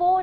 4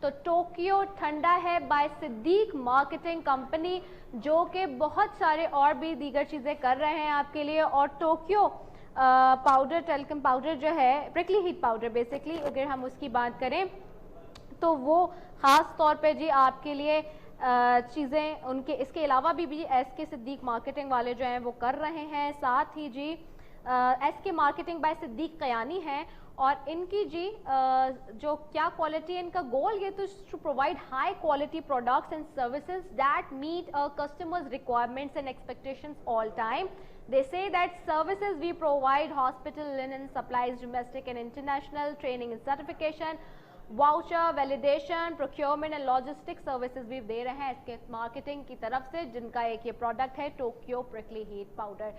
تو ٹوکیو ٹھنڈا ہے بائی صدیق مارکیٹنگ کمپنی، جو کہ بہت سارے اور بھی دیگر چیزیں کر رہے ہیں آپ کے لیے. اور ٹوکیو پاؤڈر، ٹیلکم پاؤڈر جو ہے، پرکلی ہیٹ پاؤڈر بیسکلی اگر ہم اس کی بات کریں تو وہ خاص طور پہ جی آپ کے لیے چیزیں ان کے اس کے علاوہ بھی ایس کے صدیق مارکیٹنگ والے جو ہیں وہ کر رہے ہیں. ساتھ ہی جی ایس کے مارکیٹنگ بائی صدیق قیانی ہے، اور ان کی جی جو کیا کوالٹی ہے، ان کا گول یہ تو to provide high quality products and services that meet customers requirements and expectations all time. They say that services we provide: hospital linen supplies, domestic and international training and certification, voucher validation, procurement and logistic services بھی دے رہے ہیں اس کے marketing کی طرف سے، جن کا ایک یہ پروڈکٹ ہے ٹوکیو پرکلی ہیٹ پاؤڈر.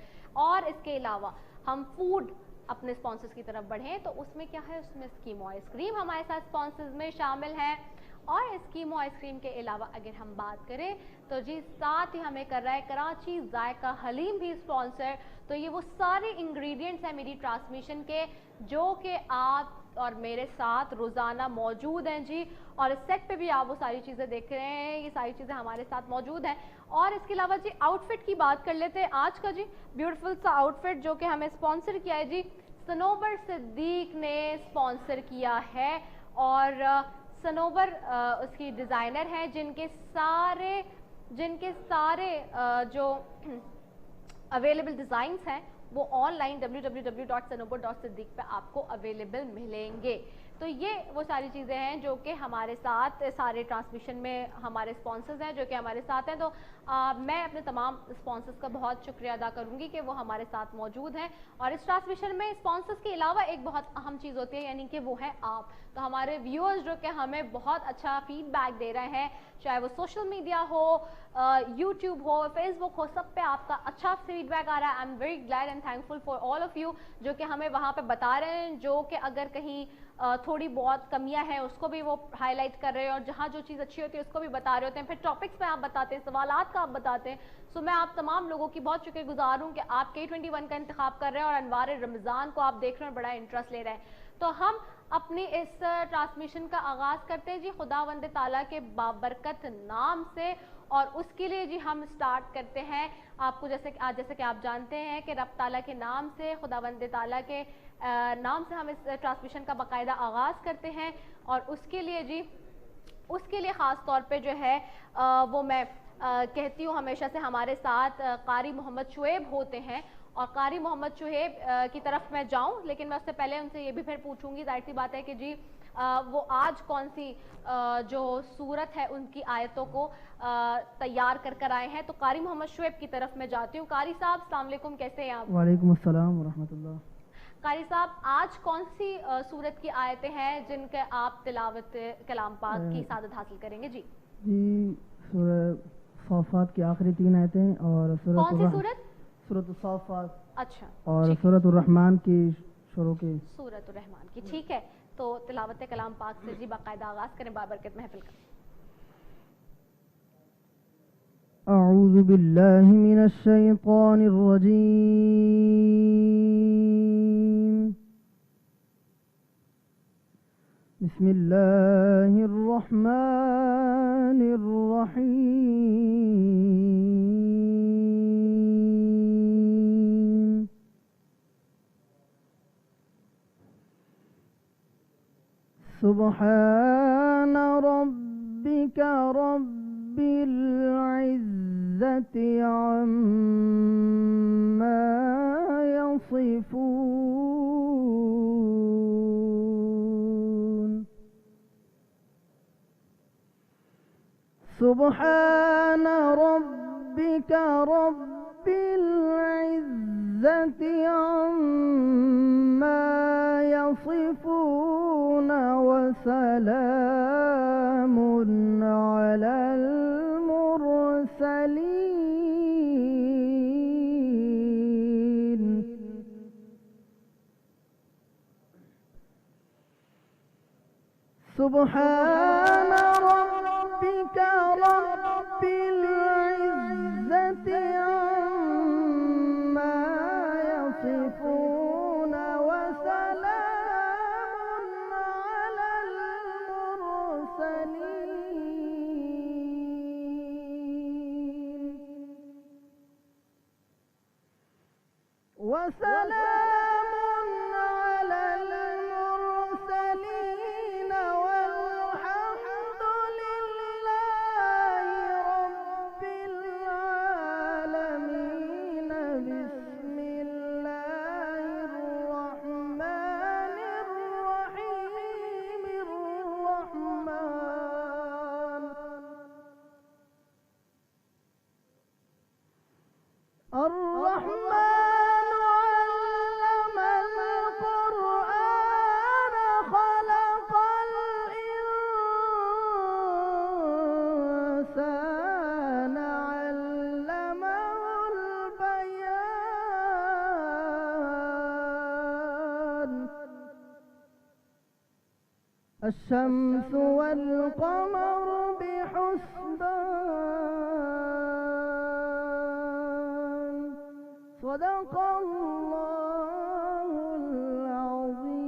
اور اس کے علاوہ ہم فوڈ اپنے اسپانسرز کی طرف بڑھیں تو اس میں کیا ہے، اس میں اسکیمو آئس کریم ہمارے ساتھ اسپانسرز میں شامل ہیں. اور اسکیمو آئس کریم کے علاوہ اگر ہم بات کریں تو جی ساتھ ہی ہمیں کر رہا ہے کراچی ذائقہ حلیم بھی اسپانسر. تو یہ وہ سارے انگریڈینٹس ہیں میری ٹرانسمیشن کے جو کہ آپ اور میرے ساتھ روزانہ موجود ہیں جی. اور اس سیٹ پہ بھی آپ وہ ساری چیزیں دیکھ رہے ہیں، یہ ساری چیزیں ہمارے ساتھ موجود ہیں. اور اس کے علاوہ جی آؤٹ فٹ کی بات کر لیتے ہیں. آج کا جی بیوٹیفل سا آؤٹ فٹ جو کہ ہمیں اسپانسر کیا ہے جی صنوبر صدیق نے اسپانسر کیا ہے. اور صنوبر اس کی ڈیزائنر ہیں جن کے سارے جو اویلیبل ڈیزائنس ہیں وہ آن لائن www.sanobar.siddiq پہ آپ کو اویلیبل ملیں گے. تو یہ وہ ساری چیزیں ہیں جو کہ ہمارے ساتھ سارے ٹرانسمیشن میں ہمارے اسپانسرز ہیں جو کہ ہمارے ساتھ ہیں. تو میں اپنے تمام اسپانسرز کا بہت شکریہ ادا کروں گی کہ وہ ہمارے ساتھ موجود ہیں. اور اس ٹرانسمیشن میں اسپانسرز کے علاوہ ایک بہت اہم چیز ہوتی ہے، یعنی کہ وہ ہے آپ. تو ہمارے ویورز جو کہ ہمیں بہت اچھا فیڈ بیک دے رہے ہیں، چاہے وہ سوشل میڈیا ہو، یوٹیوب ہو، فیس بک ہو، سب پہ آپ کا اچھا فیڈ بیک آ رہا ہے. I am very glad and thankful for all of you جو کہ ہمیں وہاں پہ بتا رہے ہیں، جو کہ اگر کہیں تھوڑی بہت کمیاں ہیں اس کو بھی وہ ہائی لائٹ کر رہے ہیں، اور جہاں جو چیز اچھی ہوتی ہے اس کو بھی بتا رہے ہوتے ہیں. پھر ٹاپکس پہ آپ بتاتے ہیں، سوالات کا آپ بتاتے ہیں. سو میں آپ تمام لوگوں کی بہت شکر گزار ہوں کہ آپ K21 کا انتخاب کر رہے ہیں اور انوار رمضان کو آپ دیکھ رہے ہیں، بڑا انٹرسٹ لے رہے ہیں. تو ہم اپنی اس ٹرانسمیشن کا آغاز کرتے ہیں جی خداوند تعالیٰ کے بابرکت نام سے. اور اس کے لیے جی ہم سٹارٹ کرتے ہیں آپ کو جیسے کہ آپ جانتے ہیں کہ رب تعالیٰ کے نام سے، خداوند تعالیٰ کے نام سے ہم اس ٹرانسمیشن کا باقاعدہ آغاز کرتے ہیں. اور اس کے لیے خاص طور پہ جو ہے وہ میں کہتی ہوں ہمیشہ سے ہمارے ساتھ قاری محمد شعیب ہوتے ہیں. اور قاری محمد شعیب کی طرف میں جاؤں، لیکن میں اس سے پہلے ان سے یہ بھی پھر پوچھوں گی، ظاہر سی بات ہے کہ جی وہ آج کون سی جو صورت ہے ان کی آیتوں کو تیار کر آئے ہیں. تو قاری محمد شعیب کی طرف میں جاتی ہوں. قاری صاحب السلام علیکم، کیسے ہیں آپ؟ وعلیکم السلام ورحمۃ اللہ. قاری صاحب آج کون سی صورت کی آیتیں ہیں جن کے آپ تلاوت کلام پاک کی سعادت حاصل کریں گے؟ جی سورہ صافات کی آخری 3 آیتیں، اور کون سی صورت؟ سورۃ الصافات. اچھا. اور سورۃ الرحمن کی شروع کی. سورۃ الرحمن کی، ٹھیک ہے. تو تلاوت کلام پاک سے جی باقاعدہ آغاز کریں بابرکت محفل کا. اعوذ باللہ من الشیطان الرجیم. بسم اللہ الرحمن الرحیم. سبحان ربک رب العزة عما يصفون. سبحان ربك رب العزة عما يصفون وسلام على المرسلين. سبحان ربك رب العزة عما يصفون وسلام على المرسلين وسلام على المرسلين والحمد لله رب العالمين. بسم الله الرحمن الرحيم. الرحمن علم القرآن خلق الإنسان علمه البيان. الشمس والقمر بحسبان. صدق الله العظيم.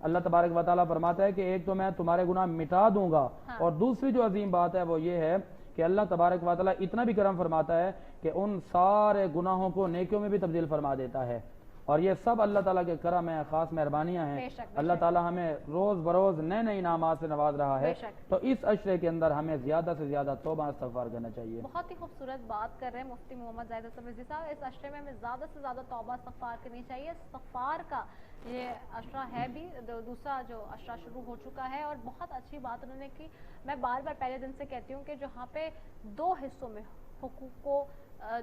اللہ تبارک و تعالیٰ فرماتا ہے کہ ایک تو میں تمہارے گناہ مٹا دوں گا، اور دوسری جو عظیم بات ہے وہ یہ ہے کہ اللہ تبارک و تعالیٰ اتنا بھی کرم فرماتا ہے کہ ان سارے گناہوں کو نیکیوں میں بھی تبدیل فرما دیتا ہے، اور یہ سب اللہ تعالیٰ کے کرم ہیں، خاص مہربانیاں ہیں۔ اللہ تعالیٰ ہمیں روز بروز نئے نئے انعامات سے نواز رہا ہے، تو اس عشرے کے اندر ہمیں زیادہ سے زیادہ توبہ استغفار کرنا چاہیے۔ بہت ہی خوبصورت بات کر رہے ہیں مفتی محمد زاہد حسن رضوی صاحب، اس عشرے میں ہمیں زیادہ سے زیادہ توبہ استغفار کرنی چاہیے۔ استغفار کا یہ عشرہ ہے بھی، دوسرا جو عشرہ شروع ہو چکا ہے، اور بہت اچھی بات انہوں نے کی۔ میں بار بار پہلے دن سے کہتی ہوں کہ جہاں پہ دو حصوں میں حقوق کو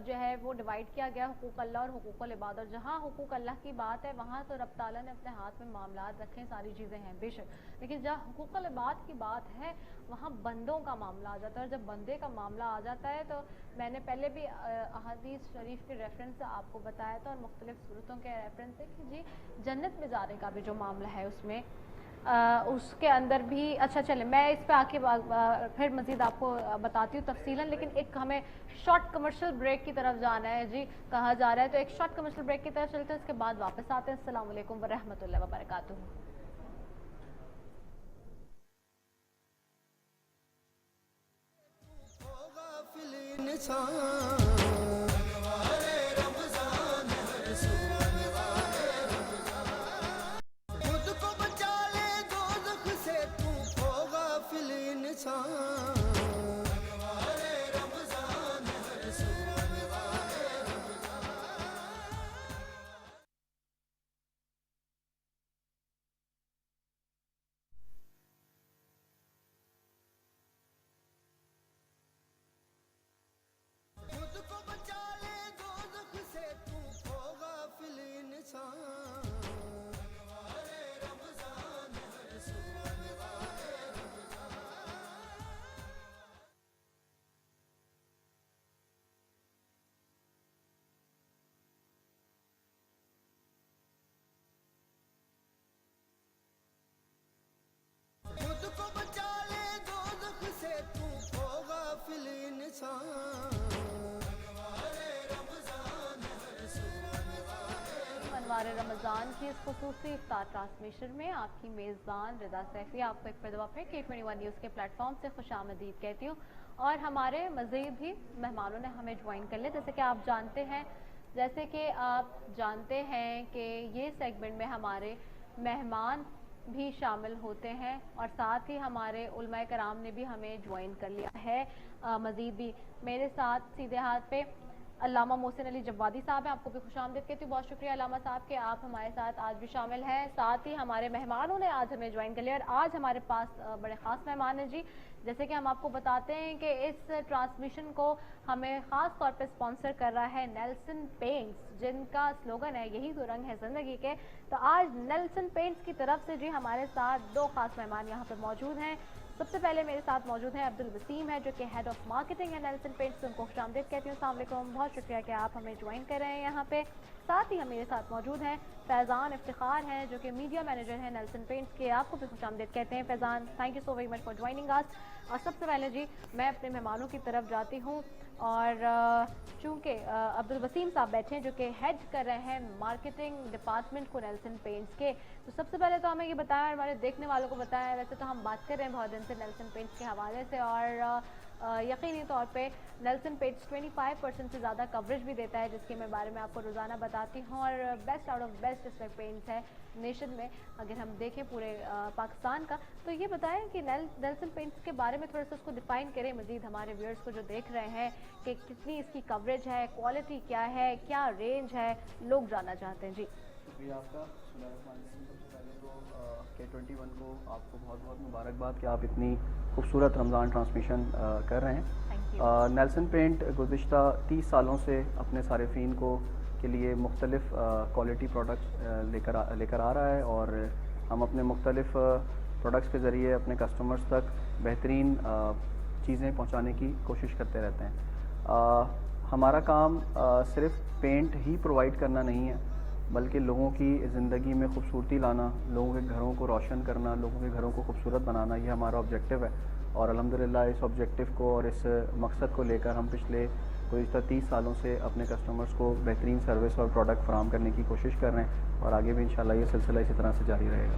جو ہے وہ ڈیوائیڈ کیا گیا، حقوق اللہ اور حقوق العباد، اور جہاں حقوق اللہ کی بات ہے وہاں تو رب تعالیٰ نے اپنے ہاتھ میں معاملات رکھے، ساری چیزیں ہیں بے شک، لیکن جہاں حقوق العباد کی بات ہے وہاں بندوں کا معاملہ آ جاتا ہے، اور جب بندے کا معاملہ آ جاتا ہے تو میں نے پہلے بھی احادیث شریف کے ریفرنس سے آپ کو بتایا تھا، اور مختلف صورتوں کے ریفرنس سے کہ جی جنت میں جانے کا بھی جو معاملہ ہے اس میں اس کے اندر بھی اچھا چلے میں اس پہ آ کے پھر مزید آپ کو بتاتی ہوں تفصیلاً، لیکن ایک ہمیں شارٹ کمرشل بریک کی طرف جانا ہے جی، کہا جا رہا ہے، تو ایک شارٹ کمرشل بریک کی طرف چلتے ہیں، اس کے بعد واپس آتے ہیں۔ السلام علیکم ورحمۃ اللہ وبرکاتہ۔ خود کو بچا لے دوزخ سے، تو ہو غافل انسان۔ خود کو بچا لے دوزخ سے، تو ہو غافل انسان۔ خود کو بچا لے دوزخ سے، تو ہو غافل انسان۔ انوار رمضان کی اس خصوصی افطار ٹرانسمیشن میں آپ کی میزبان رضا سیفی آپ کو ایک مرتبہ پھر K21 نیوز کے پلیٹ فارم سے خوش آمدید کہتی ہوں، اور ہمارے مزید بھی مہمانوں نے ہمیں جوائن کر لیا، جیسے کہ آپ جانتے ہیں کہ یہ سیگمنٹ میں ہمارے مہمان بھی شامل ہوتے ہیں، اور ساتھ ہی ہمارے علماء کرام نے بھی ہمیں جوائن کر لیا ہے۔ مزید بھی میرے ساتھ سیدھے ہاتھ پہ علامہ محسن علی جوادی صاحب ہیں، آپ کو بھی خوش آمدید کہتی ہوں، بہت شکریہ علامہ صاحب کہ آپ ہمارے ساتھ آج بھی شامل ہیں۔ ساتھ ہی ہمارے مہمانوں نے آج ہمیں جوائن کر لیا، اور آج ہمارے پاس بڑے خاص مہمان ہیں جی، جیسے کہ ہم آپ کو بتاتے ہیں کہ اس ٹرانسمیشن کو ہمیں خاص طور پہ اسپانسر کر رہا ہے نیلسن پینٹس، جن کا سلوگن ہے یہی تو رنگ ہے زندگی کے۔ تو آج نیلسن پینٹس کی طرف سے جی ہمارے ساتھ دو خاص مہمان یہاں پہ موجود ہیں۔ سب سے پہلے میرے ساتھ موجود ہیں عبدالوسیم ہے، جو کہ ہیڈ آف مارکیٹنگ ہے نیلسن پینٹس، ان کو خوش آمدید کہتی ہوں۔ السلام علیکم، بہت شکریہ کہ آپ ہمیں جوائن کر رہے ہیں یہاں پہ۔ ساتھ ہی میرے ساتھ موجود ہیں فیضان افتخار ہیں، جو کہ میڈیا مینیجر ہیں نیلسن پینٹس کے، آپ کو بھی خوش آمدید کہتے ہیں Faizan, thank you so very much for joining اس۔ اور سب سے پہلے جی میں اپنے مہمانوں کی طرف جاتی ہوں، اور چونکہ عبدالوسیم صاحب بیٹھے ہیں جو کہ ہیڈ کر رہے ہیں مارکیٹنگ ڈپارٹمنٹ کو نیلسن پینٹس کے، تو سب سے پہلے تو ہمیں یہ بتائیں، ہمارے دیکھنے والوں کو بتائیں، ویسے تو ہم بات کر رہے ہیں بہت دن سے نیلسن پینٹس کے حوالے سے، اور یقینی طور پہ نیلسن پینٹس 25% سے زیادہ کوریج بھی دیتا ہے، جس کے میں بارے میں آپ کو روزانہ بتاتی ہوں، اور بیسٹ آؤٹ آف بیسٹ اس میں پینٹس ہے نیشن میں، اگر ہم دیکھیں پورے پاکستان کا۔ تو یہ بتائیں کہ نیلسن پینٹس کے بارے میں تھوڑا سا اس کو ڈیفائن کریں مزید ہمارے ویورز کو جو دیکھ رہے ہیں، کہ کتنی اس کی کوریج ہے، کوالٹی کیا ہے، کیا رینج ہے، لوگ جاننا چاہتے ہیں جی۔ شکریہ آپ کا۔ سب سے پہلے تو K21 کو آپ کو بہت بہت مبارکباد کہ آپ اتنی خوبصورت رمضان ٹرانسمیشن کر رہے ہیں۔ نیلسن پینٹ گزشتہ 30 سالوں سے اپنے صارفین کو کے لیے مختلف کوالٹی پروڈکٹس لے کر آ رہا ہے، اور ہم اپنے مختلف پروڈکٹس کے ذریعے اپنے کسٹمرز تک بہترین چیزیں پہنچانے کی کوشش کرتے رہتے ہیں۔ ہمارا کام صرف پینٹ ہی پرووائڈ کرنا نہیں ہے، بلکہ لوگوں کی زندگی میں خوبصورتی لانا، لوگوں کے گھروں کو روشن کرنا، لوگوں کے گھروں کو خوبصورت بنانا، یہ ہمارا آبجیکٹیو ہے، اور الحمدللہ اس آبجیکٹیو کو اور اس مقصد کو لے کر ہم پچھلے گزشتہ 30 سالوں سے اپنے کسٹمرز کو بہترین سروس اور پروڈکٹ فراہم کرنے کی کوشش کر رہے ہیں، اور آگے بھی انشاءاللہ یہ سلسلہ اسی طرح سے جاری رہے گا۔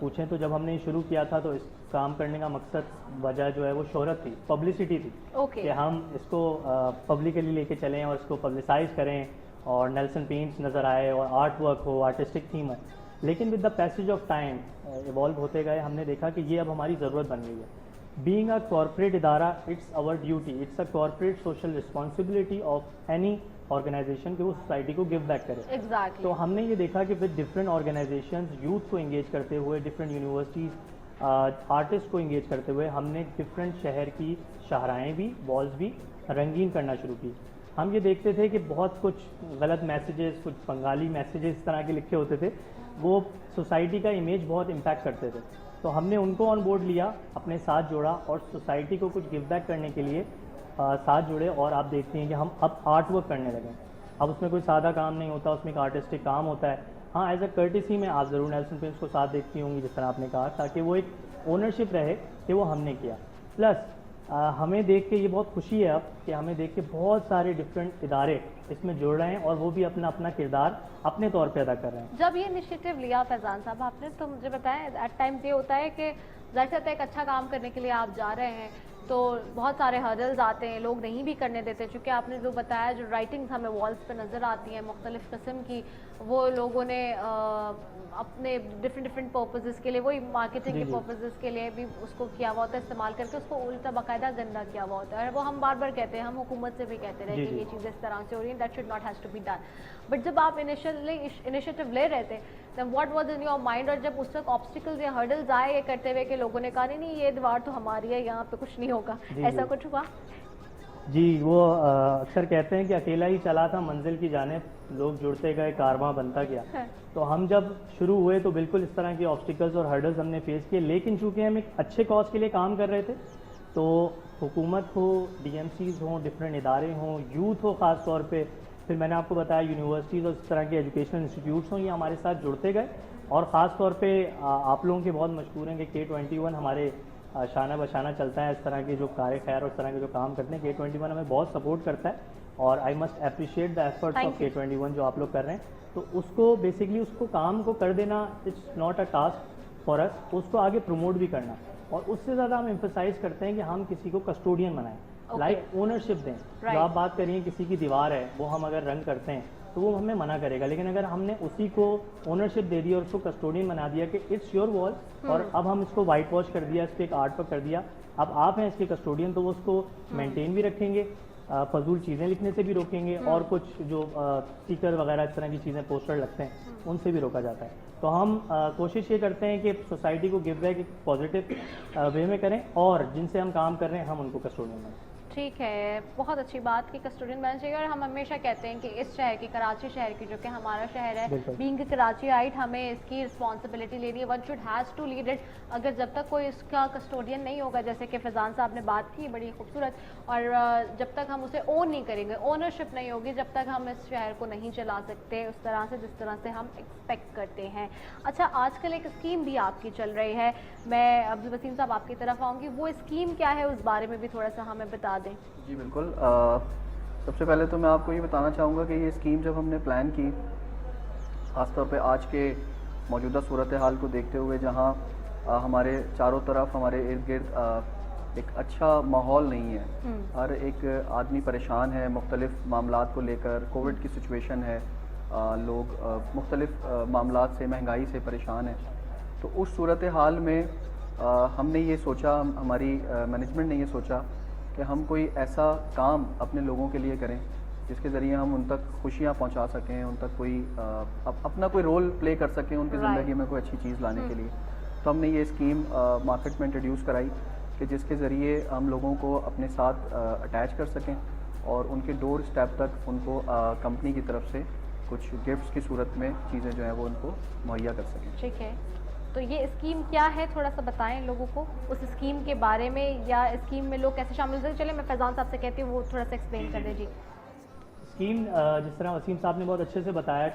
پوچھیں تو جب ہم نے شروع کیا تھا تو اس کام کرنے کا مقصد وجہ جو ہے وہ شہرت تھی, پبلسٹی تھی, کہ ہم اس کو پبلکلی لے کے چلیں اور اس کو پبلسائز کریں اور نیلسن پینٹس نظر آئے اور آرٹ ورک ہو, آرٹسٹک تھیم ہے. لیکن with the passage of time evolve ہوتے گئے, ہم نے دیکھا کہ یہ اب ہماری ضرورت بن گئی ہے. بینگ اے کارپوریٹ ادارہ, it's our duty, it's a corporate social responsibility of any organisation کہ وہ سوسائٹی کو گیو بیک کرے. تو ہم نے یہ دیکھا کہ ود ڈفرینٹ آرگنائزیشنز, یوتھ کو انگیج کرتے ہوئے, ڈفرینٹ یونیورسٹیز, آرٹسٹ کو انگیج کرتے ہوئے ہم نے ڈفرینٹ شہر کی شاہراہیں بھی, والز بھی رنگین کرنا شروع کی. ہم یہ دیکھتے تھے کہ بہت کچھ غلط میسیجز, کچھ بنگالی میسیجز اس طرح کے لکھے ہوتے تھے, وہ سوسائٹی کا امیج بہت امپیکٹ کرتے تھے. تو ہم نے ان کو آن بورڈ لیا, اپنے ساتھ جوڑا اور سوسائٹی کو کچھ گیو بیک کرنے کے لیے ساتھ جڑے. اور آپ دیکھتے ہیں کہ ہم اب آرٹ ورک کرنے لگے. اب اس میں کوئی سادہ کام نہیں ہوتا, اس میں ایک آرٹسٹک کام ہوتا ہے. ہاں, ایز اے کرٹیسی میں آپ ضرور نیلسن پینٹس کو ساتھ دیکھتی ہوں گی جس طرح آپ نے کہا, تاکہ وہ ایک اونرشپ رہے کہ وہ ہم نے کیا. پلس ہمیں دیکھ کے یہ بہت خوشی ہے اب کہ ہمیں دیکھ کے بہت سارے ڈفرینٹ ادارے اس میں جڑ رہے ہیں اور وہ بھی اپنا اپنا کردار اپنے طور پہ ادا کر رہے ہیں. جب یہ انیشیٹو لیا فیضان صاحب آپ نے, تو مجھے بتائیں ایٹ ٹائمز یہ ہوتا ہے کہ ظاہر سی بات ہے ایک اچھا کام کرنے کے لیے آپ جا رہے ہیں تو بہت سارے ہرڈلز آتے ہیں, لوگ نہیں بھی کرنے دیتے. چونکہ آپ نے جو بتایا, جو رائٹنگز ہمیں والز پہ نظر آتی ہیں مختلف قسم کی, وہ لوگوں نے اپنے ڈفرینٹ پرپزز کے لیے, وہی مارکیٹنگ کے پرپزز کے لیے بھی اس کو کیا ہوا ہوتا ہے, استعمال کر کے اس کو الٹا باقاعدہ گندہ کیا ہوا ہوتا ہے. اور وہ ہم بار بار کہتے ہیں, ہم حکومت سے بھی کہتے رہے کہ یہ چیزیں اس طرح سے ہو رہی ہیں, that should not has to be done. But جب آپ انیشیٹو لے رہے تھے, then what was in your mind, اور جب اس وقت آبسٹیکلز یا ہرڈلز آئے یہ کرتے ہوئے کہ لوگوں نے کہا نہیں یہ دیوار تو ہماری ہے, یہاں پہ کچھ نہیں ہوگا, ایسا کچھ ہوا؟ جی, وہ اکثر کہتے ہیں کہ اکیلا ہی چلا تھا منزل کی جانب, لوگ جڑتے گئے, کارواں بنتا گیا. تو ہم جب شروع ہوئے تو بالکل اس طرح کی آبسٹیکلز اور ہرڈلز ہم نے فیس کیے. لیکن چونکہ ہم ایک اچھے کاز کے لیے کام کر رہے تھے, تو حکومت ہو, ڈی ایم سیز ہوں, ڈفرینٹ ادارے ہوں, یوتھ ہو خاص طور پہ, پھر میں نے آپ کو بتایا یونیورسٹیز اور اس طرح کے ایجوکیشنل انسٹیٹیوٹس ہوں, یہ ہمارے ساتھ جڑتے گئے. اور خاص طور پہ آپ لوگوں کے بہت مشہور ہیں کہ K21 ہمارے شانہ بشانہ چلتا ہے اس طرح کے جو کار خیر اور اس طرح کے جو کام کرتے ہیں. K21 ہمیں بہت سپورٹ کرتا ہے اور I must appreciate the efforts of K21 جو آپ لوگ کر رہے ہیں. تو اس کو بیسکلی اس کو کام کو کر دینا, it's not a task for us, اس کو آگے پروموٹ بھی کرنا. اور اس سے زیادہ ہم ایمفسائز کرتے ہیں کہ ہم کسی کو کسٹوڈین بنائیں, لائک اونرشپ دیں. جو آپ بات کریے کسی کی دیوار ہے, وہ ہم اگر رنگ کرتے ہیں تو وہ ہمیں منع کرے گا, لیکن اگر ہم نے اسی کو اونرشپ دے دی اور اس کو کسٹوڈین بنا دیا کہ اٹس یور وال, اور اب ہم اس کو وائٹ واش کر دیا, اس پہ ایک آرٹ ورک کر دیا, اب آپ ہیں اس کے کسٹوڈین, تو وہ اس کو مینٹین بھی رکھیں گے, فضول چیزیں لکھنے سے بھی روکیں گے, اور کچھ جو اسٹیکر وغیرہ اس طرح کی چیزیں پوسٹر لگتے ہیں ان سے بھی روکا جاتا ہے. تو ہم کوشش یہ کرتے ہیں کہ سوسائٹی کو گیو بیک ایک پازیٹیو وے میں کریں, اور جن سے ہم کام کر رہے ہیں ہم ان کو کسٹوڈین بنائیں. ٹھیک ہے, بہت اچھی بات کہ کسٹوڈین بننا چاہیے. اور ہم ہمیشہ کہتے ہیں کہ اس شہر کی, کراچی شہر کی, جو کہ ہمارا شہر ہے, بینگ کراچی آئٹ, ہمیں اس کی رسپانسبلٹی لینی ہے. One should has to lead it. اگر جب تک کوئی اس کا کسٹوڈین نہیں ہوگا, جیسے کہ فیضان صاحب نے بات کی بڑی خوبصورت, اور جب تک ہم اسے اون نہیں کریں گے, اونرشپ نہیں ہوگی, جب تک ہم اس شہر کو نہیں چلا سکتے اس طرح سے جس طرح سے ہم ایکسپیکٹ کرتے ہیں. اچھا, آج کل ایک اسکیم بھی آپ کی چل رہی ہے, میں عبدالوسیم صاحب آپ کی طرف آؤں گی, وہ اسکیم کیا ہے اس بارے میں بھی تھوڑا سا ہمیں بتا دیں. جی بالکل, سب سے پہلے تو میں آپ کو یہ بتانا چاہوں گا کہ یہ اسکیم جب ہم نے پلان کی, خاص طور پہ آج کے موجودہ صورتحال کو دیکھتے ہوئے, جہاں ہمارے چاروں طرف ہمارے ارد گرد ایک اچھا ماحول نہیں ہے, ہر ایک آدمی پریشان ہے مختلف معاملات کو لے کر, کووڈ کی سچویشن ہے, لوگ مختلف معاملات سے, مہنگائی سے پریشان ہیں. تو اس صورتحال میں ہم نے یہ سوچا, ہماری مینجمنٹ نے یہ سوچا کہ ہم کوئی ایسا کام اپنے لوگوں کے لیے کریں جس کے ذریعے ہم ان تک خوشیاں پہنچا سکیں, ان تک کوئی اپنا کوئی رول پلے کر سکیں ان کی زندگی میں کوئی اچھی چیز لانے کے لیے. تو ہم نے یہ اسکیم مارکیٹ میں انٹروڈیوس کرائی کہ جس کے ذریعے ہم لوگوں کو اپنے ساتھ اٹیچ کر سکیں اور ان کے ڈور اسٹیپ تک ان کو کمپنی کی طرف سے کچھ گفٹس کی صورت میں چیزیں جو ہیں وہ ان کو مہیا کر سکیں. ٹھیک ہے, تو یہ اسکیم کیا ہے, تھوڑا سا بتائیں لوگوں کو اس اسکیم کے بارے میں, یا اسکیم میں لوگ کیسے شامل ہوتے ہیں. چلیں میں فیضان صاحب سے کہتی ہوں وہ تھوڑا سا ایکسپلین کر دیں. جی, اسکیم جس طرح وسیم صاحب نے بہت اچھے سے بتایا,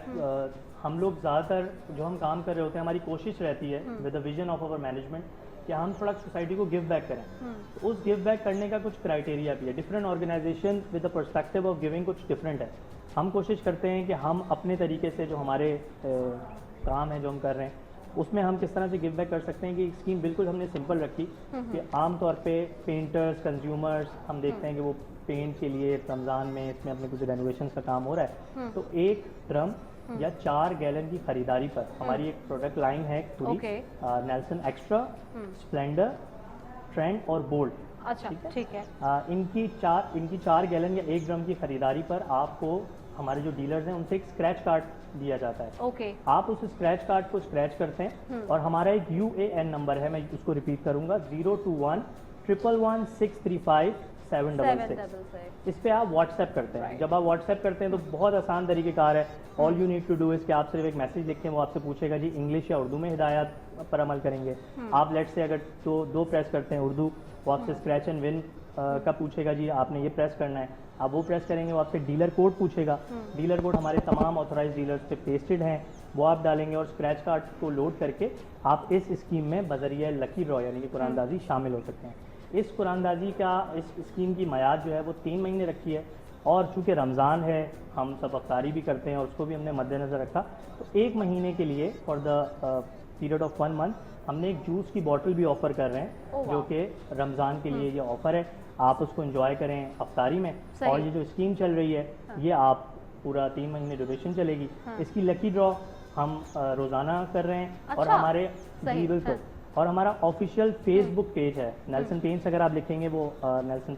ہم لوگ زیادہ تر جو ہم کام کر رہے ہوتے ہیں, ہماری کوشش رہتی ہے with the vision of over management کہ ہم تھوڑا سوسائٹی کو گیو بیک کریں. اس گیو بیک کرنے کا کچھ کرائٹیریا بھی ہے. Different organisation with the perspective of giving کچھ ڈفرینٹ ہے. ہم کوشش کرتے ہیں کہ ہم اپنے طریقے سے جو ہمارے کام ہیں جو ہم کر رہے ہیں اس میں ہم کس طرح سے گیو بیک کر سکتے ہیں کہ اسکیم بالکل ہم نے سمپل رکھی کہ عام طور پہ پینٹرز کنزیومرز ہم دیکھتے ہیں کہ وہ پینٹ کے لیے رمضان میں اس میں اپنے کچھ رینوویشنس کا کام ہو رہا ہے تو 1 ڈرم یا 4 گیلن کی خریداری پر ہماری ایک پروڈکٹ لائن ہے پوری نیلسن ایکسٹرا اسپلینڈر ٹرینڈ اور بولڈ. اچھا ٹھیک ہے. ان کی 4 گیلن یا 1 ڈرم کی خریداری پر آپ کو ہمارے جو ڈیلرز ہیں ان سے ایک اسکریچ کارڈ دیا جاتا ہے. اوکے. آپ اس اسکریچ کارڈ کو اسکریچ کرتے ہیں اور ہمارا ایک UAN نمبر ہے, میں اس کو ریپیٹ کروں گا 02111635766. اس پہ آپ واٹس ایپ کرتے ہیں. جب آپ واٹس ایپ کرتے ہیں تو بہت آسان طریقہ کار ہے. All you need to do is کہ آپ صرف ایک میسج لکھیں, وہ آپ سے پوچھے گا جی انگلش یا اردو میں ہدایات پر عمل کریں گے. آپ لیٹ سے اگر دو پریس کرتے ہیں اردو, وہ آپ سے اسکریچ اینڈ ون کا پوچھے گا جی آپ نے یہ پریس کرنا ہے, آپ وہ پریس کریں گے. وہ آپ سے ڈیلر کوڈ پوچھے گا, ڈیلر کوڈ ہمارے تمام آتھورائز ڈیلرز پہ پیسٹڈ ہیں, وہ آپ ڈالیں گے اور اسکریچ کارڈ کو لوڈ کر کے آپ اس اسکیم میں بذریعہ لکی ڈرا یعنی کہ قرآن اندازی شامل ہو سکتے ہیں. اس قرآن اندازی کا اس اسکیم کی میعاد جو ہے وہ 3 مہینے رکھی ہے, اور چونکہ رمضان ہے ہم سب افطاری بھی کرتے ہیں اور اس کو بھی ہم نے مد نظر رکھا, تو 1 مہینے کے لیے for the period of 1 month ہم نے ایک جوس کی بوٹل بھی آفر کر رہے ہیں جو کہ رمضان کے لیے یہ آفر ہے. آپ اس کو انجوائے کریں افطاری میں. اور یہ جو اسکیم چل رہی ہے یہ آپ پورا 3 مہینے ڈیوریشن چلے گی. اس کی لکی ڈرا ہم روزانہ کر رہے ہیں اور ہمارے جی بالکل, اور ہمارا آفیشیل فیس بک پیج ہے نیلسن پینٹس. اگر آپ لکھیں گے وہ نیلسن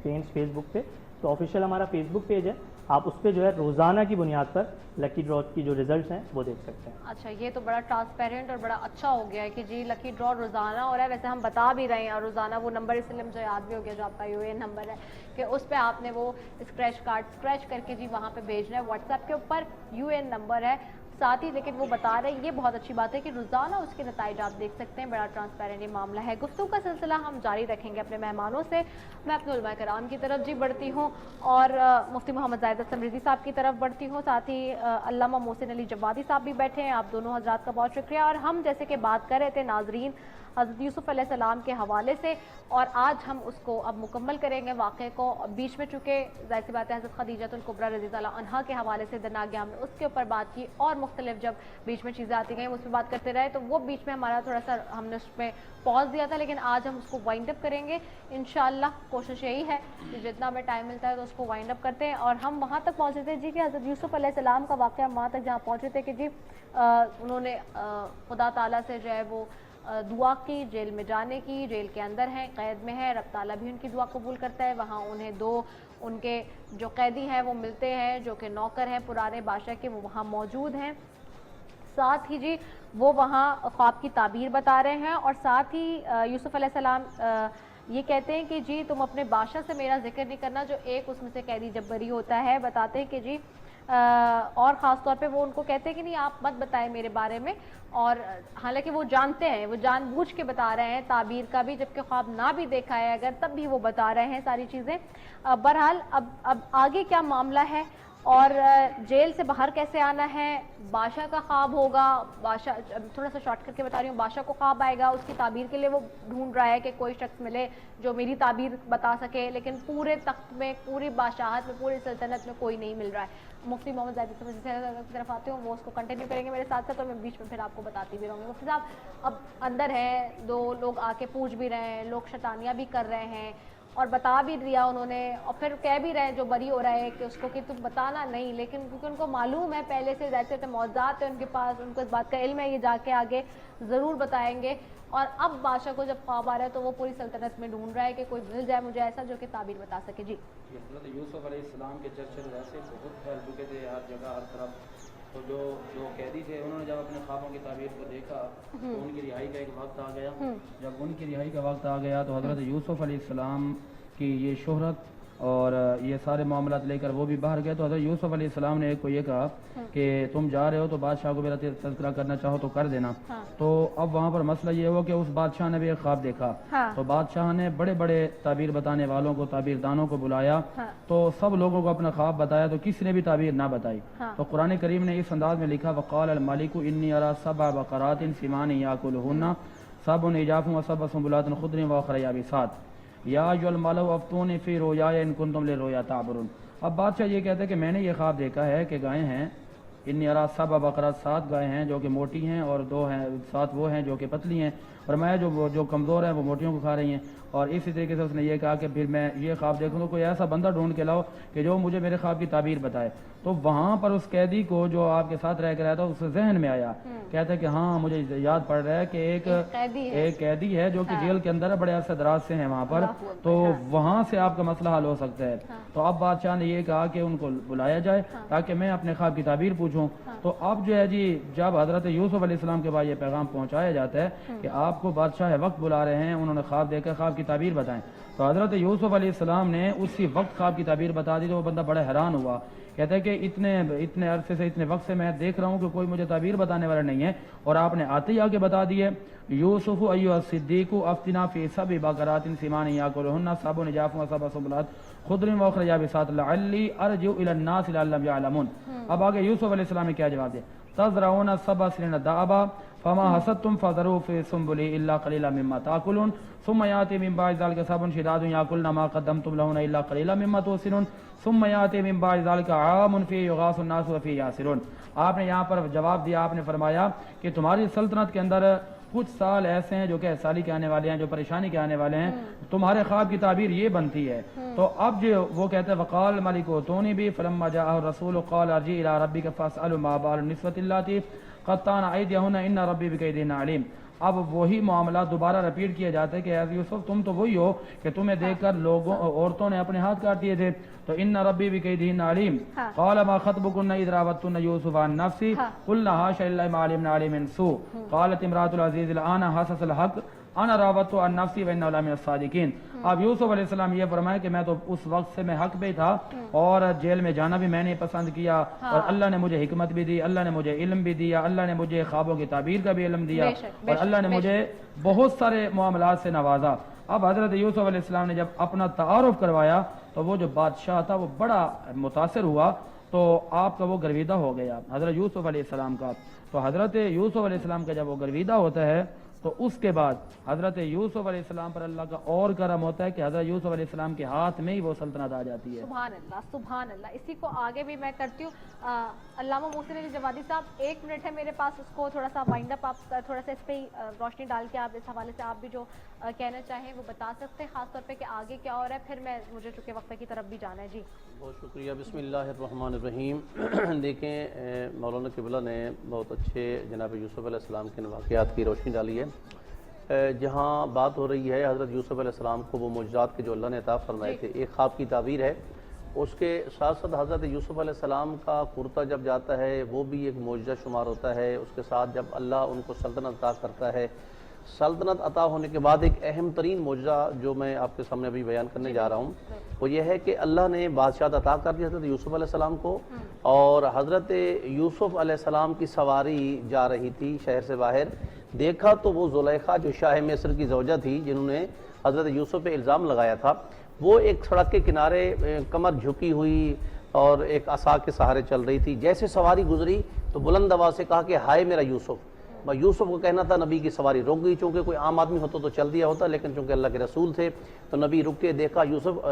پینٹس فیس بک پہ, تو آفیشیل ہمارا فیس بک پیج ہے. آپ اس پہ جو ہے روزانہ کی بنیاد پر لکی ڈرا کی جو ریزلٹس ہیں وہ دیکھ سکتے ہیں. اچھا, یہ تو بڑا ٹرانسپیرنٹ اور بڑا اچھا ہو گیا ہے کہ جی لکی ڈرا روزانہ ہو رہا ہے. ویسے ہم بتا بھی رہے ہیں اور روزانہ وہ نمبر اس لیے مجھے یاد بھی ہو گیا جو آپ کا UAN نمبر ہے کہ اس پہ آپ نے وہ اسکریچ کارڈ اسکریچ کر کے جی وہاں پہ بھیجنا ہے. واٹس ایپ کے اوپر UAN نمبر ہے ساتھ ہی, لیکن وہ بتا رہے ہیں یہ بہت اچھی بات ہے کہ روزانہ اس کے نتائج آپ دیکھ سکتے ہیں. بڑا ٹرانسپیرنٹ یہ معاملہ ہے. گفتگو کا سلسلہ ہم جاری رکھیں گے اپنے مہمانوں سے. میں اپنے علماء کرام کی طرف جی بڑھتی ہوں اور مفتی محمد زاہد السمریزی صاحب کی طرف بڑھتی ہوں. ساتھ ہی علامہ محسن علی جوادی صاحب بھی بیٹھے ہیں. آپ دونوں حضرات کا بہت شکریہ. اور ہم جیسے کہ بات کر رہے تھے ناظرین حضرت یوسف علیہ السلام کے حوالے سے, اور آج ہم اس کو اب مکمل کریں گے واقعے کو. بیچ میں چونکہ ظاہر سی بات ہے حضرت خدیجۃ الکبریٰ رضی اللہ عنہا کے حوالے سے دن آگے ہم نے اس کے اوپر بات کی, اور مختلف جب بیچ میں چیزیں آتی گئیں اس پہ بات کرتے رہے, تو وہ بیچ میں ہمارا تھوڑا سا ہم نے اس پہ پاز دیا تھا. لیکن آج ہم اس کو وائنڈ اپ کریں گے انشاءاللہ. کوشش یہی ہے کہ جتنا ہمیں ٹائم ملتا ہے تو اس کو وائنڈ اپ کرتے ہیں. اور ہم وہاں تک پہنچے تھے جی کہ حضرت یوسف علیہ السلام کا واقعہ, ہم وہاں تک جہاں پہنچے تھے کہ جی انہوں نے خدا تعالیٰ سے جو ہے وہ دعا کی جیل میں جانے کی. جیل کے اندر ہیں, قید میں ہیں, رب تعالیٰ بھی ان کی دعا قبول کرتا ہے. وہاں انہیں 2 ان کے جو قیدی ہیں وہ ملتے ہیں جو کہ نوکر ہیں پرانے بادشاہ کے, وہ وہاں موجود ہیں. ساتھ ہی جی وہ وہاں خواب کی تعبیر بتا رہے ہیں, اور ساتھ ہی یوسف علیہ السلام یہ کہتے ہیں کہ جی تم اپنے بادشاہ سے میرا ذکر نہیں کرنا. جو ایک اس میں سے قیدی جب بری ہوتا ہے بتاتے ہیں کہ جی اور خاص طور پہ وہ ان کو کہتے ہیں کہ نہیں آپ مت بتائیں میرے بارے میں. اور حالانکہ وہ جانتے ہیں, وہ جان بوجھ کے بتا رہے ہیں تعبیر کا بھی, جبکہ خواب نہ بھی دیکھا ہے اگر تب بھی وہ بتا رہے ہیں ساری چیزیں. بہرحال اب آگے کیا معاملہ ہے اور جیل سے باہر کیسے آنا ہے. بادشاہ کا خواب ہوگا, بادشاہ تھوڑا سا شارٹ کر کے بتا رہی ہوں, بادشاہ کو خواب آئے گا, اس کی تعبیر کے لیے وہ ڈھونڈ رہا ہے کہ کوئی شخص ملے جو میری تعبیر بتا سکے. لیکن پورے تخت میں, پوری بادشاہت میں, پوری سلطنت میں کوئی نہیں مل رہا ہے. مفتی محمد زاہد السمریزی کی طرف آتے ہوں, وہ اس کو کنٹینیو کریں گے میرے ساتھ ساتھ, اور میں بیچ میں پھر آپ کو بتاتی بھی رہوں گی. مفتی صاحب اب اندر ہیں 2 لوگ آ کے پوچھ بھی رہے ہیں, لوگ شیطانیاں بھی کر رہے ہیں اور بتا بھی دیا انہوں نے, اور پھر کہہ بھی رہے ہیں جو بری ہو رہا ہے کہ اس کو کہ تم بتانا نہیں. لیکن کیونکہ ان کو معلوم ہے پہلے سے ایسے معجزات ہیں ان کے پاس, ان کو اس بات کا علم ہے, یہ جا کے آگے ضرور بتائیں گے. اور اب بادشاہ کو جب خواب آ رہا ہے تو وہ پوری سلطنت میں ڈھونڈ رہا ہے کہ کوئی مل جائے مجھے ایسا جو کہ تعبیر بتا سکے. جی حضرت یوسف علیہ السلام کے چرچے ویسے بہت پھیل چکے تھے ہر جگہ ہر طرف. تو جو قیدی تھے انہوں نے جب اپنے خوابوں کی تعبیر کو دیکھا تو ان کی رہائی کا ایک وقت آ گیا. جب ان کی رہائی کا وقت آ گیا تو حضرت یوسف علیہ السلام کی یہ شہرت اور یہ سارے معاملات لے کر وہ بھی باہر گئے. تو حضرت یوسف علیہ السلام نے کو یہ کہا کہ تم جا رہے ہو تو بادشاہ کو میرا تذکرہ کرنا چاہو تو کر دینا. تو اب وہاں پر مسئلہ یہ ہوا کہ اس بادشاہ نے بھی ایک خواب دیکھا. تو بادشاہ نے بڑے بڑے تعبیر بتانے والوں کو, تعبیر دانوں کو بلایا, تو سب لوگوں کو اپنا خواب بتایا, تو کسی نے بھی تعبیر نہ بتائی. تو قرآن کریم نے اس انداز میں لکھا وقال الملک انی ارى 7 بقرات سمان یاکلهن 7 عجاف و7 سنبلات خضر واخر یابسات یا ایھا الملأ افتونی فی رؤیایا ان کنتم للرؤیا تعبرون. اب بادشاہ یہ کہتے ہیں کہ میں نے یہ خواب دیکھا ہے کہ گائیں ہیں انی ارا سبع بقرات 7 گائے ہیں جو کہ موٹی ہیں اور 2 ہیں 7 وہ ہیں جو کہ پتلی ہیں، اور میں جو کمزور ہیں وہ موٹیوں کو کھا رہی ہیں۔ اور اسی طریقے سے اس نے یہ کہا کہ پھر میں یہ خواب دیکھوں تو کوئی ایسا بندہ ڈھونڈ کے لاؤ کہ جو مجھے میرے خواب کی تعبیر بتائے۔ تو وہاں پر اس قیدی کو جو آپ کے ساتھ رہ کے رہا تھا اس ذہن میں آیا، کہتا ہے کہ ہاں مجھے یاد پڑ رہا ہے کہ ایک قیدی ہے جو کہ جیل کے اندر ہے، بڑے عرصے دراز سے ہیں وہاں پر، تو وہاں سے آپ کا مسئلہ حل ہو سکتا ہے۔ تو اب بادشاہ نے یہ کہا کہ ان کو بلایا جائے تاکہ میں اپنے خواب کی تعبیر پوچھوں۔ تو اب جو ہے جی جب حضرت یوسف علیہ السلام کے بعد یہ پیغام پہنچایا جاتا ہے کہ آپ کو بادشاہ وقت بلا رہے ہیں، انہوں نے خواب دے کر خواب کی تعبیر بتائیں، تو حضرت یوسف علیہ السلام نے اسی وقت خواب کی تعبیر بتا دی۔ تو وہ بندہ بڑا حیران ہوا، کہتا ہے کہ اتنے عرصے سے اتنے وقت سے میں دیکھ رہا ہوں کہ کوئی مجھے تعبیر بتانے والا نہیں ہے، اور آپ نے آتے ہی آ کے بتا دی ہے۔ یوسف ایھا الصدیق افتنا فی سبع بقرات سمان یاکلہن سبع عجاف وسبع سنبلات خضر واخر یابسات لعلی ارجع الی الناس لعلهم یعلمون۔ اب آگے یوسف علیہ السلام نے کیا جواب دیا؟ تزرعون 7 سنین دابا فما حصدتم فذروا فی سنبلہ الا قلیلا مما تاکلون ثم یاتی من بعد ذلک سبع شداد یاکلن ما قدمتم لهن الا قلیلا مما تحسنون ثم یاتی من بعد ذلک عام فی یغاث الناس وفی یاسرون۔ آپ نے یہاں پر جواب دیا، آپ نے فرمایا کہ تمہاری سلطنت کے اندر کچھ سال ایسے ہیں جو کہ سالی کے آنے والے ہیں، جو پریشانی کے آنے والے ہیں، تمہارے خواب کی تعبیر یہ بنتی ہے۔ تو اب جو وہ کہتے ہیں وقال ملک اوتونی بھی فلما جاءه الرسول قال ارجع الى ربك فاسأل ما بال النسوة اللاتي قطعن ایدیہن ان ربی بکیدہن علیم۔ اب وہی معاملہ دوبارہ رپیٹ کیا جاتا ہے کہ اے یوسف تم تو وہی ہو کہ تمہیں دیکھ کر عورتوں نے اپنے ہاتھ کاٹ دیے تھے، تو ان ربی بکیدہن علیم۔ قال ما خطبکن اذ راوتن یوسف عن نفسی قلنا حاشا للہ ما علمنا علیہ من سوء قالت امرأة العزیز الآن حسس الحق انا راوت عن نفسی وانہ لمن الصادقین۔ اب یوسف علیہ السلام یہ فرمایا کہ میں تو اس وقت سے میں حق پہ تھا، اور جیل میں جانا بھی میں نے پسند کیا، اور اللہ نے مجھے حکمت بھی دی، اللہ نے مجھے علم بھی دیا، اللہ نے مجھے خوابوں کی تعبیر کا بھی علم دیا، اور اللہ نے مجھے بہت سارے معاملات سے نوازا۔ اب حضرت یوسف علیہ السلام نے جب اپنا تعارف کروایا تو وہ جو بادشاہ تھا وہ بڑا متاثر ہوا، تو آپ کا وہ گرویدہ ہو گیا حضرت یوسف علیہ السلام کا۔ تو حضرت یوسف علیہ السلام کا جب وہ گرویدہ ہوتا ہے تو اس کے بعد حضرت یوسف علیہ السلام پر اللہ کا اور کرم ہوتا ہے کہ حضرت یوسف علیہ السلام کے ہاتھ میں ہی وہ سلطنت آ جاتی ہے۔ سبحان اللہ سبحان اللہ۔ اسی کو آگے بھی میں کرتی ہوں۔ علامہ محسن علی جوادی صاحب 1 منٹ ہے میرے پاس، اس کو تھوڑا سا وائنڈ اپ آپ تھوڑا سا اس پہ روشنی ڈال کے آپ اس حوالے سے آپ بھی جو کہنا چاہیں وہ بتا سکتے ہیں، خاص طور پہ کہ آگے کیا ہو رہا ہے، پھر مجھے چونکہ وقفے کی طرف بھی جانا ہے۔ جی بہت شکریہ۔ بسم اللہ الرحمن الرحیم۔ دیکھیں مولانا قبلہ نے بہت اچھے جناب یوسف علیہ السلام کے واقعات کی روشنی ڈالی ہے۔ جہاں بات ہو رہی ہے حضرت یوسف علیہ السلام کو وہ معجزات کے جو اللہ نے عطا فرمائے تھے، ایک خواب کی تعبیر ہے، اس کے ساتھ ساتھ حضرت یوسف علیہ السلام کا کرتا جب جاتا ہے وہ بھی ایک معجزہ شمار ہوتا ہے۔ اس کے ساتھ جب اللہ ان کو سلطنت عطا کرتا ہے، سلطنت عطا ہونے کے بعد ایک اہم ترین معجزہ جو میں آپ کے سامنے ابھی بیان کرنے جا رہا ہوں وہ یہ ہے کہ اللہ نے بادشاہت عطا کر دی حضرت یوسف علیہ السلام کو، اور حضرت یوسف علیہ السلام کی سواری جا رہی تھی شہر سے باہر، دیکھا تو وہ زلیخا جو شاہ مصر کی زوجہ تھی جنہوں نے حضرت یوسف پہ الزام لگایا تھا، وہ ایک سڑک کے کنارے کمر جھکی ہوئی اور ایک عصا کے سہارے چل رہی تھی۔ جیسے سواری گزری تو بلند آواز سے کہا کہ ہائے میرا یوسف۔ یوسف کو کہنا تھا، نبی کی سواری رک گئی، چونکہ کوئی عام آدمی ہوتا تو چل دیا ہوتا، لیکن چونکہ اللہ کے رسول تھے تو نبی رک کے دیکھا یوسف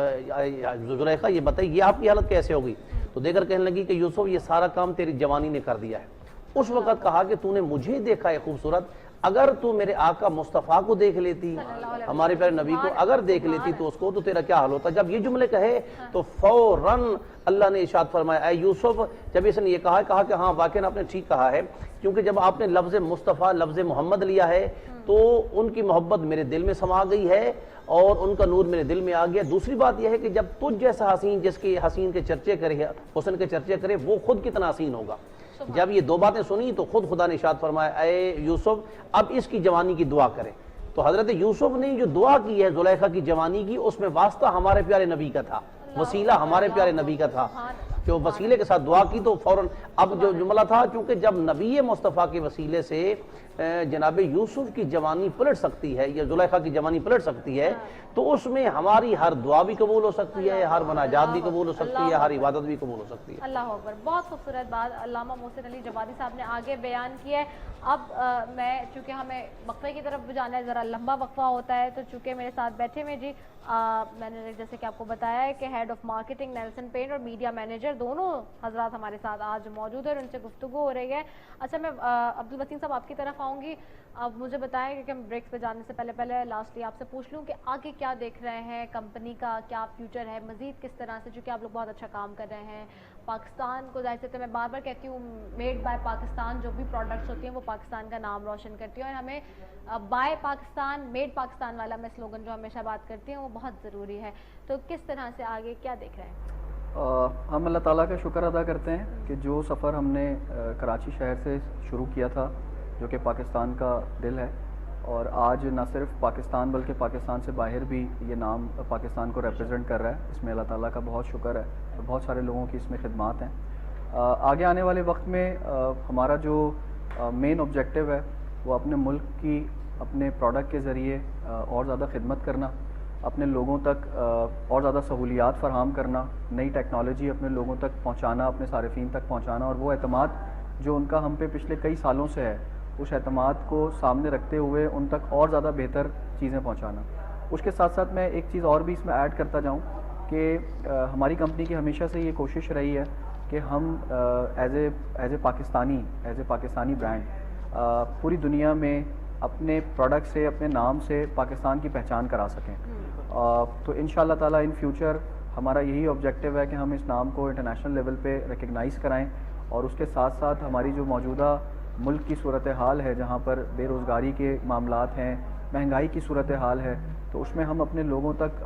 زلیخا یہ بتائیے یہ آپ کی حالت کیسے ہوگی؟ تو دیکھ کر کہنے لگی کہ یوسف یہ سارا کام تیری جوانی نے کر دیا ہے۔ اس وقت کہا کہ تو نے مجھے دیکھا ہے خوبصورت، اگر تو میرے آقا مصطفیٰ کو دیکھ لیتی، ہمارے پیارے نبی کو اگر دیکھ لیتی تو اس کو تو تیرا کیا حال ہوتا۔ جب یہ جملے کہے تو فوراً اللہ نے ارشاد فرمایا اے یوسف، جب اس نے یہ کہا کہ ہاں واقعاً آپ نے ٹھیک کہا ہے، کیونکہ جب آپ نے لفظ مصطفیٰ لفظ محمد لیا ہے تو ان کی محبت میرے دل میں سما گئی ہے اور ان کا نور میرے دل میں آ گیا۔ دوسری بات یہ ہے کہ جب تجھ جیسا حسین جس کے حسین کے چرچے کرے، حسن کے چرچے کرے، وہ خود کتنا حسین ہوگا۔ جب یہ 2 باتیں سنی تو خود خدا نے ارشاد فرمایا اے یوسف اب اس کی جوانی کی دعا کرے۔ تو حضرت یوسف نے جو دعا کی ہے زلیخا کی جوانی کی، اس میں واسطہ ہمارے پیارے نبی کا تھا، وسیلہ ہمارے پیارے نبی کا تھا، جو وسیلے کے ساتھ دعا کی تو فوراً اب جو جملہ تھا، چونکہ جب نبی مصطفیٰ کے وسیلے سے جناب یوسف کی جوانی پلٹ سکتی ہے یا زلیخا کی جوانی پلٹ سکتی ہے تو اس میں ہماری ہر دعا بھی قبول ہو سکتی ہے, ہر مناجات بھی قبول ہو سکتی ہے, ہر عبادت بھی قبول ہو سکتی ہے. اللہ اکبر, بہت خوبصورت بات علامہ محسن علی جوادی صاحب نے آگے بیان کی ہے. اب میں چونکہ ہمیں وقفے کی طرف جانا ہے, ذرا لمبا وقفہ ہوتا ہے, تو چونکہ میرے ساتھ بیٹھے میں جی میں نے جیسے کہ آپ کو بتایا ہے کہ head of marketing Nelson paint اور میڈیا مینیجر دونوں حضرات ہمارے ساتھ آج موجود ہیں اور ان سے گفتگو ہو رہی ہے. اچھا میں عبدالوسیم صاحب آپ کی طرف آؤں گی. اب مجھے بتائیں کہ ہم بریکس پہ جانے سے پہلے لاسٹلی آپ سے پوچھ لوں کہ آگے کیا دیکھ رہے ہیں, کمپنی کا کیا فیوچر ہے, مزید کس طرح سے, چونکہ آپ لوگ بہت اچھا کام کر رہے ہیں پاکستان کو, ظاہر سے تو میں بار بار کہتی ہوں میڈ بائی پاکستان جو بھی پروڈکٹس ہوتی ہیں وہ پاکستان کا نام روشن کرتی ہیں, اور ہمیں بائی پاکستان میڈ پاکستان والا میں سلوگن جو ہمیشہ بات کرتی ہوں وہ بہت ضروری ہے. تو کس طرح سے آگے کیا دیکھ رہے ہیں؟ ہم اللہ تعالیٰ کا شکر ادا کرتے ہیں کہ جو سفر ہم نے کراچی شہر سے شروع کیا تھا جو کہ پاکستان کا دل ہے, اور آج نہ صرف پاکستان بلکہ پاکستان سے باہر بھی یہ نام پاکستان کو ریپرزینٹ کر رہا ہے, اس میں اللہ تعالیٰ کا بہت شکر ہے. بہت سارے لوگوں کی اس میں خدمات ہیں. آگے آنے والے وقت میں ہمارا جو مین آبجیکٹیو ہے وہ اپنے ملک کی اپنے پروڈکٹ کے ذریعے اور زیادہ خدمت کرنا, اپنے لوگوں تک اور زیادہ سہولیات فراہم کرنا, نئی ٹیکنالوجی اپنے لوگوں تک پہنچانا, اپنے صارفین تک پہنچانا, اور وہ اعتماد جو ان کا ہم پہ پچھلے کئی سالوں سے ہے اس اعتماد کو سامنے رکھتے ہوئے ان تک اور زیادہ بہتر چیزیں پہنچانا. اس کے ساتھ ساتھ میں ایک چیز اور بھی اس میں ایڈ کرتا جاؤں کہ ہماری کمپنی کی ہمیشہ سے یہ کوشش رہی ہے کہ ہم ایز اے پاکستانی برانڈ پوری دنیا میں اپنے پروڈکٹ سے, اپنے نام سے پاکستان کی پہچان کرا سکیں. تو ان شاء اللہ تعالیٰ ان فیوچر ہمارا یہی آبجیکٹیو ہے کہ ہم اس نام کو انٹرنیشنل لیول پہ ریکگنائز کرائیں, اور اس کے ساتھ ساتھ ہماری جو موجودہ ملک کی صورتحال ہے جہاں پر بے روزگاری کے معاملات ہیں, مہنگائی کی صورتحال ہے, تو اس میں ہم اپنے لوگوں تک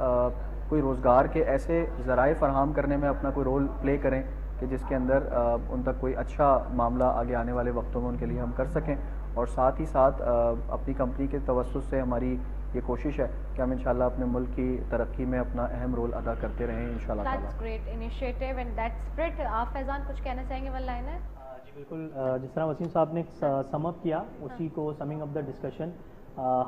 کوئی روزگار کے ایسے ذرائع فراہم کرنے میں اپنا کوئی رول پلے کریں کہ جس کے اندر ان تک کوئی اچھا معاملہ آگے آنے والے وقتوں میں ان کے لیے ہم کر سکیں. اور ساتھ ہی ساتھ اپنی کمپنی کے توسط سے ہماری یہ کوشش ہے کہ ہم انشاءاللہ اپنے ملک کی ترقی میں اپنا اہم رول ادا کرتے رہیں انشاءاللہ تعالیٰ. That's great initiative and that spirit. آپ فیضان کچھ کہنا چاہیں گے ون لائنر؟ جی بالکل, جس طرح وسیم صاحب نے سم اپ کیا اسی کو سمنگ اپ دا ڈسکشن,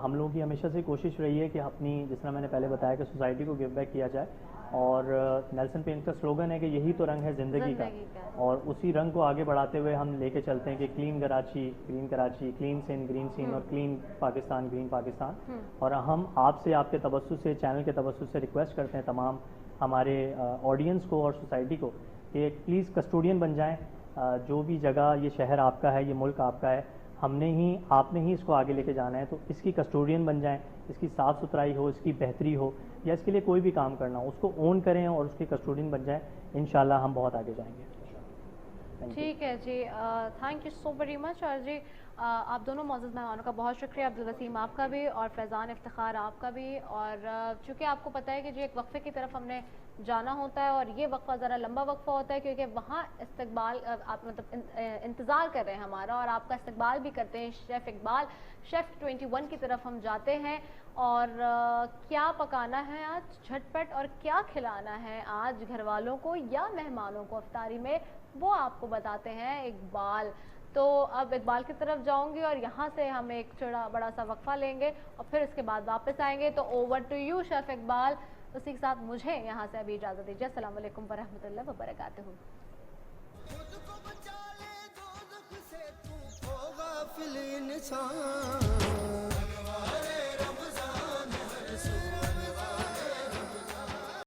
ہم لوگوں کی ہمیشہ سے کوشش رہی ہے کہ اپنی, جس طرح میں نے پہلے بتایا کہ سوسائٹی کو گیو بیک کیا جائے, اور نیلسن پینٹ کا سلوگن ہے کہ یہی تو رنگ ہے زندگی کا, اور اسی رنگ کو آگے بڑھاتے ہوئے ہم لے کے چلتے ہیں کہ کلین کراچی, کلین سین, گرین سین, اور کلین پاکستان, گرین پاکستان. اور ہم آپ سے, آپ کے توسط سے, چینل کے توسط سے ریکویسٹ کرتے ہیں تمام ہمارے آڈینس کو اور سوسائٹی کو کہ پلیز کسٹوڈین بن جائیں. جو بھی جگہ, یہ شہر آپ کا ہے, یہ ملک آپ کا ہے, آپ نے ہی اس کو آگے لے کے جانا ہے, تو اس کی کسٹوڈین بن جائیں. اس کی صاف ستھرائی ہو, اس کی بہتری ہو, یا اس کے لیے کوئی بھی کام کرنا ہو, اس کو اون کریں اور اس کی کسٹوڈین بن جائیں. انشاءاللہ ہم بہت آگے جائیں گے. ٹھیک ہے جی, thank you so very much. اور جی آپ دونوں معزز مہمانوں کا بہت شکریہ, عبدالوسیم آپ کا بھی اور فیضان افتخار آپ کا بھی. اور چونکہ آپ کو پتہ ہے کہ جی ایک وقفے کی طرف ہم نے جانا ہوتا ہے, اور یہ وقفہ ذرا لمبا وقفہ ہوتا ہے کیونکہ وہاں استقبال, آپ مطلب انتظار کر رہے ہیں ہمارا, اور آپ کا استقبال بھی کرتے ہیں شیف اقبال. شیف 21 کی طرف ہم جاتے ہیں, اور کیا پکانا ہے آج جھٹ پٹ, اور کیا کھلانا ہے آج گھر والوں کو یا مہمانوں کو افطاری میں, وہ آپ کو بتاتے ہیں اقبال. تو اب اقبال کی طرف جاؤں گی اور یہاں سے ہم ایک بڑا سا وقفہ لیں گے اور پھر اس کے بعد واپس آئیں گے. تو over to you chef Iqbal. اسی کے ساتھ مجھے یہاں سے ابھی اجازت دیجیے. السلام علیکم ورحمۃ اللہ وبرکاتہ. خود کو بچا لے دوزخ سے تو غافل انسان.